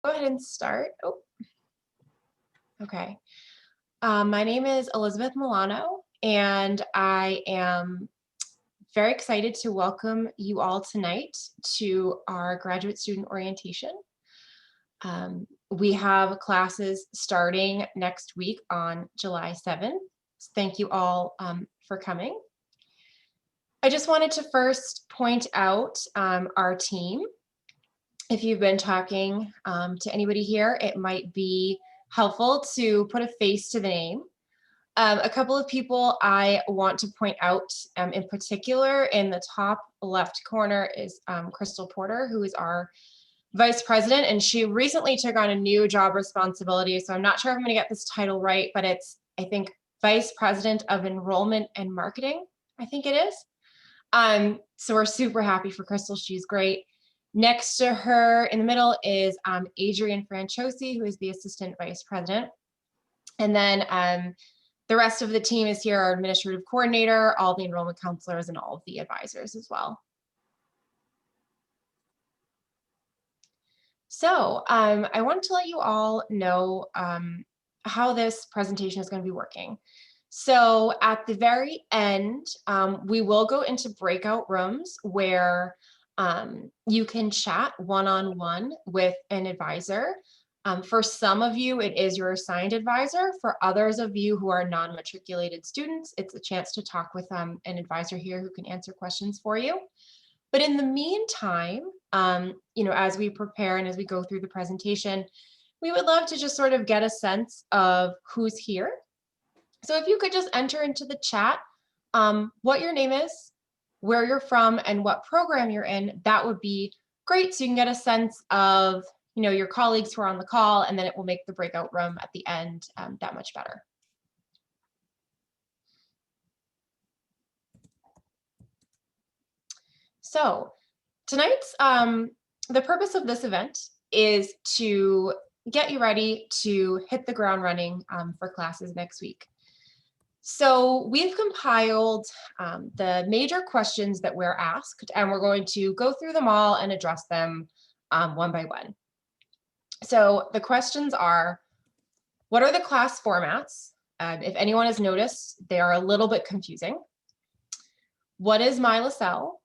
Go ahead and start. Oh, okay. My name is Elizabeth Milano, and I am very excited to welcome you all tonight to our graduate student orientation. We have classes starting next week on July 7th. So thank you all for coming. I just wanted to first point out our team. If you've been talking to anybody here, it might be helpful to put a face to the name. A couple of people I want to point out in particular. In the top left corner is Crystal Porter, who is our vice president, and she recently took on a new job responsibility. So I'm not sure if I'm going to get this title right, but it's, I think, Vice President of Enrollment and Marketing, I think it is. So we're super happy for Crystal. She's great. Next to her in the middle is Adrian Franchosi, who is the assistant vice president. And then the rest of the team is here, our administrative coordinator, all the enrollment counselors, and all of the advisors as well. So I wanted to let you all know how this presentation is going to be working. So at the very end, we will go into breakout rooms where you can chat one-on-one with an advisor. For some of you, it is your assigned advisor. For others of you who are non-matriculated students, it's a chance to talk with an advisor here who can answer questions for you. But in the meantime, as we prepare and as we go through the presentation, we would love to just sort of get a sense of who's here. So if you could just enter into the chat what your name is, where you're from, and what program you're in, that would be great. So you can get a sense of, your colleagues who are on the call, and then it will make the breakout room at the end that much better. So tonight's, the purpose of this event is to get you ready to hit the ground running for classes next week. So we've compiled the major questions that we're asked, and we're going to go through them all and address them one by one. So the questions are, what are the class formats? If anyone has noticed, they are a little bit confusing. What is Mylacell?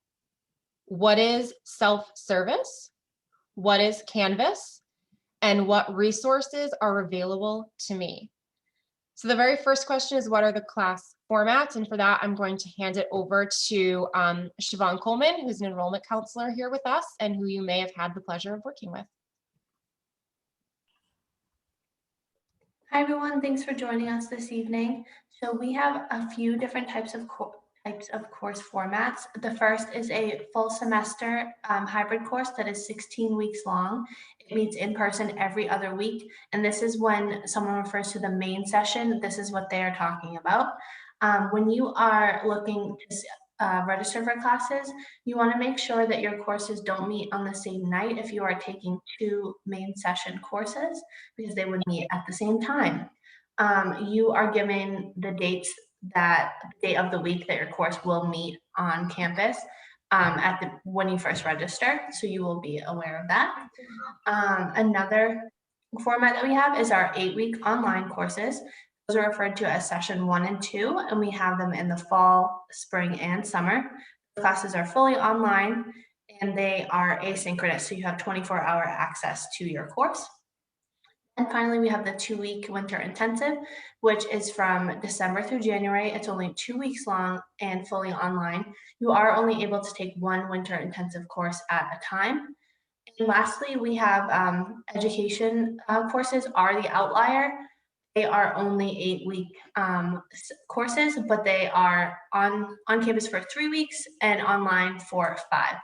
What is SelfService? What is Canvas? And what resources are available to me? So the very first question is, what are the class formats? And for that, I'm going to hand it over to Siobhan Coleman, who's an enrollment counselor here with us and who you may have had the pleasure of working with. Hi, everyone. Thanks for joining us this evening. So we have a few different types of course formats. The first is a full semester hybrid course that is 16 weeks long. It meets in person every other week. And this is when someone refers to the main session, this is what they are talking about. When you are looking to register for classes, you want to make sure that your courses don't meet on the same night if you are taking two main session courses, because they would meet at the same time. You are given the day of the week that your course will meet on campus when you first register, so you will be aware of that. Another format that we have is our 8-week online courses. Those are referred to as session 1 and 2, and we have them in the fall, spring, and summer. The classes are fully online and they are asynchronous, so you have 24-hour access to your course. And finally, we have the 2-week winter intensive, which is from December through January. It's only 2 weeks long and fully online. You are only able to take one winter intensive course at a time. And lastly, we have education courses are the outlier. They are only 8-week courses, but they are on campus for 3 weeks and online for 5.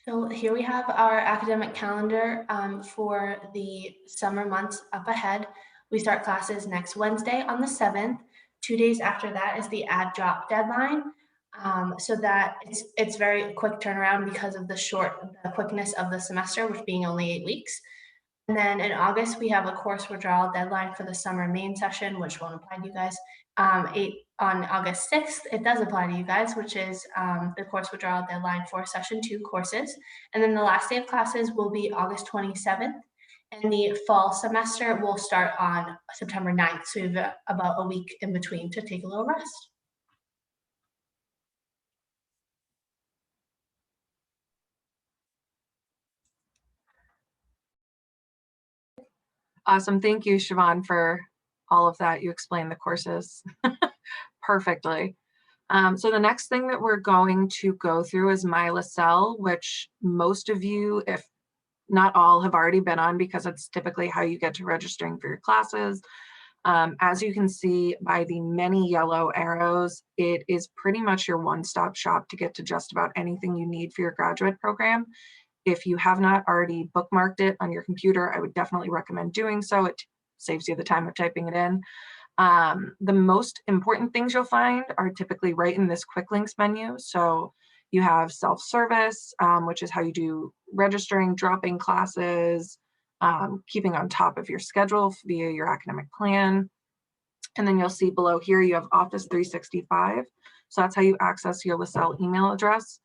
So here we have our academic calendar for the summer months up ahead. We start classes next Wednesday on the 7th. 2 days after that is the add drop deadline. So that it's very quick turnaround because of the quickness of the semester, which being only 8 weeks. And then in August, we have a course withdrawal deadline for the summer main session, which won't apply to you guys. On August 6th, it does apply to you guys, which is the course withdrawal deadline for session 2 courses. And then the last day of classes will be August 27th. And the fall semester will start on September 9th. So we have about a week in between to take a little rest. Awesome. Thank you, Siobhan, for all of that. You explained the courses perfectly. So the next thing that we're going to go through is Mylacell, which most of you, if not all, have already been on because it's typically how you get to registering for your classes. As you can see by the many yellow arrows, it is pretty much your one-stop shop to get to just about anything you need for your graduate program. If you have not already bookmarked it on your computer, I would definitely recommend doing so. It saves you the time of typing it in. The most important things you'll find are typically right in this quick links menu. So you have self-service, which is how you do registering, dropping classes, keeping on top of your schedule via your academic plan. And then you'll see below here, you have Office 365. So that's how you access your Mylacell email address.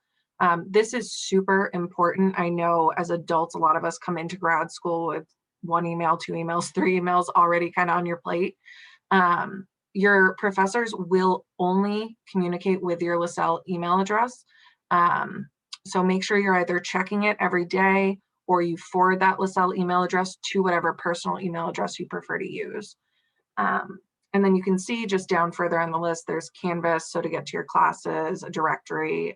This is super important. I know as adults, a lot of us come into grad school with 1 email, 2 emails, 3 emails already kind of on your plate. Your professors will only communicate with your Mylacell email address. So make sure you're either checking it every day or you forward that Mylacell email address to whatever personal email address you prefer to use. And then you can see just down further on the list, there's Canvas. So to get to your classes, a directory,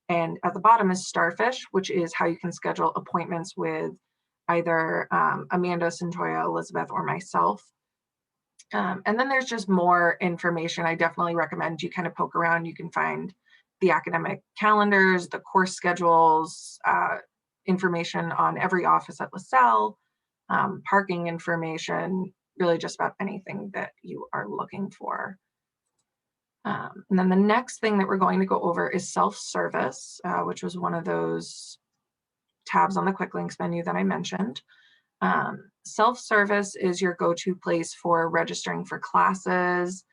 and at the bottom is Starfish, which is how you can schedule appointments with either Amanda, Centoya, Elizabeth, or myself. And then there's just more information. I definitely recommend you kind of poke around. You can find the academic calendars, the course schedules, information on every office at Mylacell, parking information, really just about anything that you are looking for. And then the next thing that we're going to go over is self-service, which was one of those tabs on the quick links menu that I mentioned. Self-service is your go-to place for registering for classes,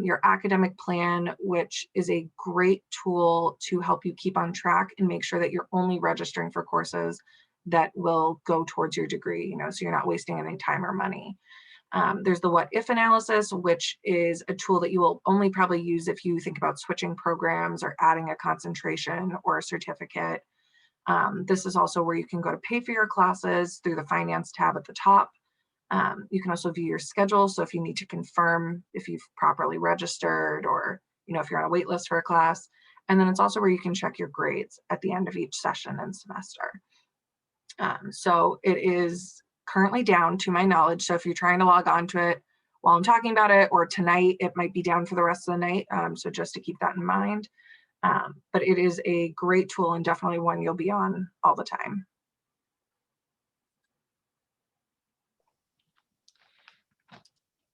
your academic plan, which is a great tool to help you keep on track and make sure that you're only registering for courses that will go towards your degree, so you're not wasting any time or money. There's the what if analysis, which is a tool that you will only probably use if you think about switching programs or adding a concentration or a certificate. This is also where you can go to pay for your classes through the finance tab at the top. You can also view your schedule. So if you need to confirm if you've properly registered or if you're on a wait list for a class. And then it's also where you can check your grades at the end of each session and semester. So it is currently down to my knowledge. So if you're trying to log on to it while I'm talking about it or tonight, it might be down for the rest of the night. So just to keep that in mind. But it is a great tool and definitely one you'll be on all the time.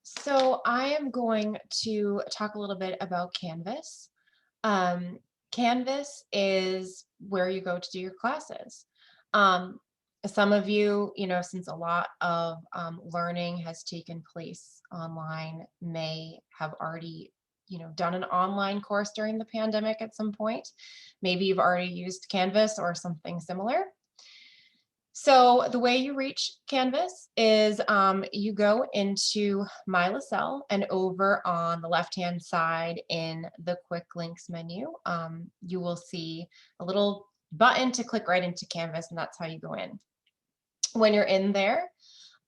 So I am going to talk a little bit about Canvas. Canvas is where you go to do your classes. Some of you, since a lot of learning has taken place online, may have already done an online course during the pandemic at some point. Maybe you've already used Canvas or something similar. So the way you reach Canvas is you go into Mylacell, and over on the left-hand side in the quick links menu, you will see a little button to click right into Canvas, and that's how you go in. When you're in there,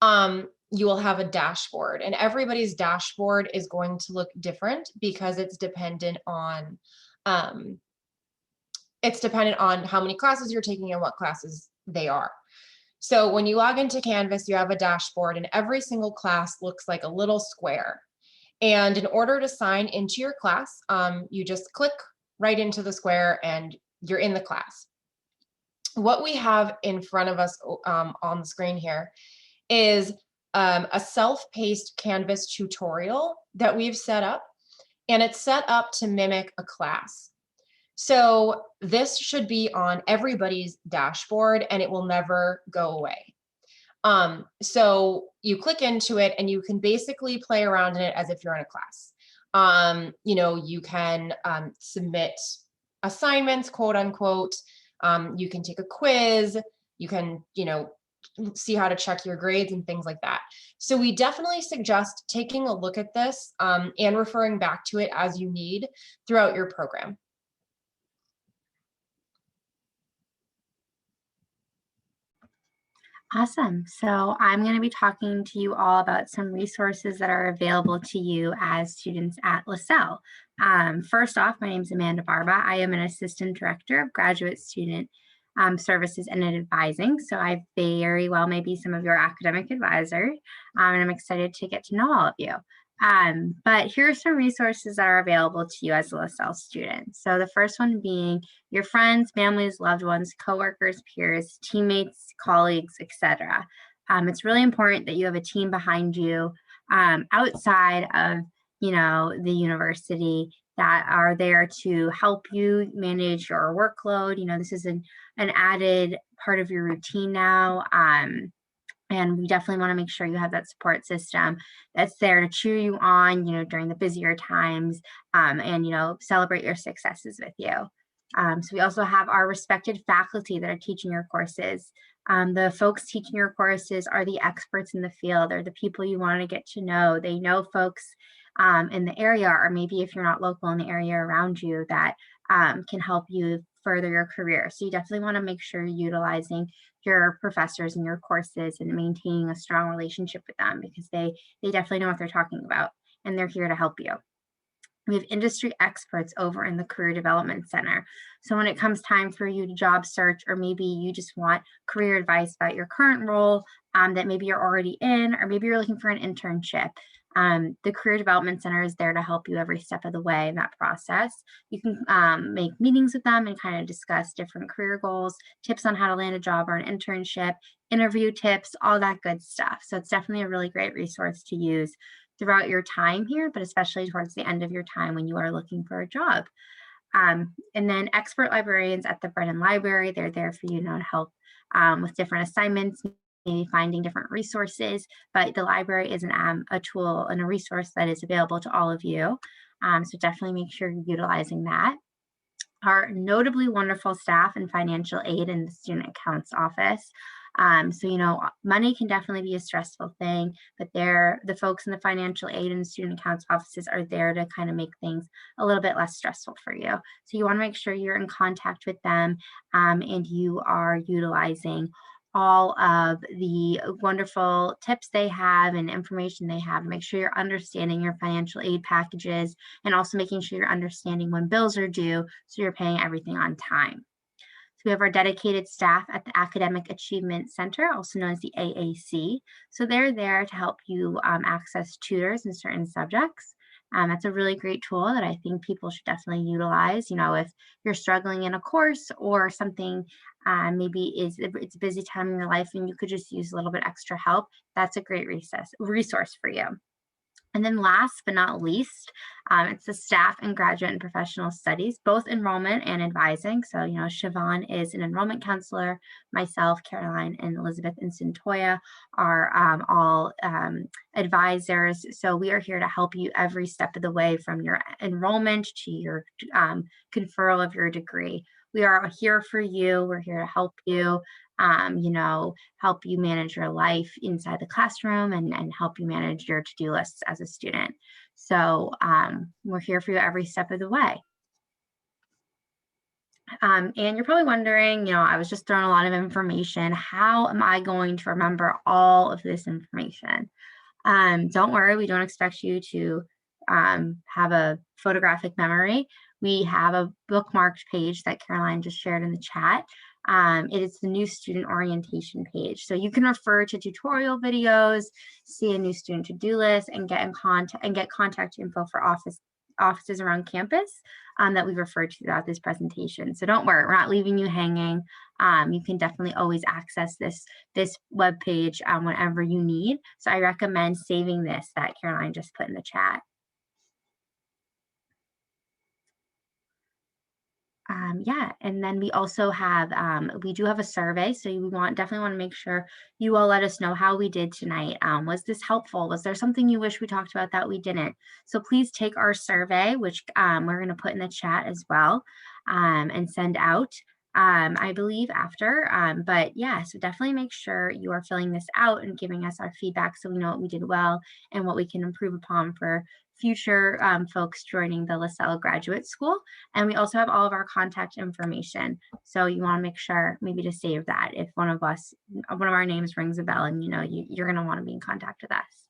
you will have a dashboard, and everybody's dashboard is going to look different because it's dependent on how many classes you're taking and what classes they are. So when you log into Canvas, you have a dashboard, and every single class looks like a little square. And in order to sign into your class, you just click right into the square and you're in the class. What we have in front of us on the screen here is a self-paced Canvas tutorial that we've set up, and it's set up to mimic a class. So this should be on everybody's dashboard and it will never go away. So you click into it and you can basically play around in it as if you're in a class. You can submit assignments, quote unquote. You can take a quiz. You can, see how to check your grades and things like that. So we definitely suggest taking a look at this and referring back to it as you need throughout your program. Awesome. So I'm going to be talking to you all about some resources that are available to you as students at LaSalle. First off, my name is Amanda Barba. I am an Assistant Director of Graduate Student Services and Advising. So I very well may be some of your academic advisors, and I'm excited to get to know all of you. But here are some resources that are available to you as a LaSalle student. So the first one being your friends, families, loved ones, coworkers, peers, teammates, colleagues, etc. It's really important that you have a team behind you outside of the university that are there to help you manage your workload. This is an added part of your routine now. And we definitely want to make sure you have that support system that's there to cheer you on, during the busier times, and, celebrate your successes with you. So we also have our respected faculty that are teaching your courses. The folks teaching your courses are the experts in the field. They're the people you want to get to know. They know folks in the area, or maybe if you're not local in the area around you, that can help you further your career. So you definitely want to make sure you're utilizing your professors and your courses and maintaining a strong relationship with them, because they definitely know what they're talking about and they're here to help you. We have industry experts over in the Career Development Center. So when it comes time for you to job search, or maybe you just want career advice about your current role that maybe you're already in, or maybe you're looking for an internship, the Career Development Center is there to help you every step of the way in that process. You can make meetings with them and kind of discuss different career goals, tips on how to land a job or an internship, interview tips, all that good stuff. So it's definitely a really great resource to use throughout your time here, but especially towards the end of your time when you are looking for a job. And then expert librarians at the Brennan Library, they're there for you to help with different assignments, maybe finding different resources, but the library is a tool and a resource that is available to all of you. So definitely make sure you're utilizing that. Our notably wonderful staff and financial aid in the student accounts office. So, money can definitely be a stressful thing, but the folks in the financial aid and student accounts offices are there to kind of make things a little bit less stressful for you. So you want to make sure you're in contact with them and you are utilizing all of the wonderful tips they have and information they have. Make sure you're understanding your financial aid packages, and also making sure you're understanding when bills are due so you're paying everything on time. So we have our dedicated staff at the Academic Achievement Center, also known as the AAC. So they're there to help you access tutors in certain subjects. That's a really great tool that I think people should definitely utilize. If you're struggling in a course or something, maybe it's a busy time in your life and you could just use a little bit extra help, that's a great resource for you. And then last but not least, it's the staff and graduate and professional studies, both enrollment and advising. So, Siobhan is an enrollment counselor, myself, Caroline, and Elizabeth and Centoya are all advisors. So we are here to help you every step of the way, from your enrollment to your conferral of your degree. We are here for you. We're here to help you. Help you manage your life inside the classroom and help you manage your to-do lists as a student. So we're here for you every step of the way. And you're probably wondering, I was just throwing a lot of information. How am I going to remember all of this information? Don't worry, we don't expect you to have a photographic memory. We have a bookmarked page that Caroline just shared in the chat. It is the new student orientation page. So you can refer to tutorial videos, see a new student to-do list, and get contact info for offices around campus that we referred to throughout this presentation. So don't worry, we're not leaving you hanging. You can definitely always access this web page whenever you need. So I recommend saving this that Caroline just put in the chat. Yeah, and then we also have, we do have a survey, so we definitely want to make sure you all let us know how we did tonight. Was this helpful? Was there something you wish we talked about that we didn't? So please take our survey, which we're going to put in the chat as well, and send out, I believe after. But yeah, so definitely make sure you are filling this out and giving us our feedback so we know what we did well and what we can improve upon for future folks joining the LaSalle Graduate School. And we also have all of our contact information. So you want to make sure maybe to save that if one of our names rings a bell and you're going to want to be in contact with us.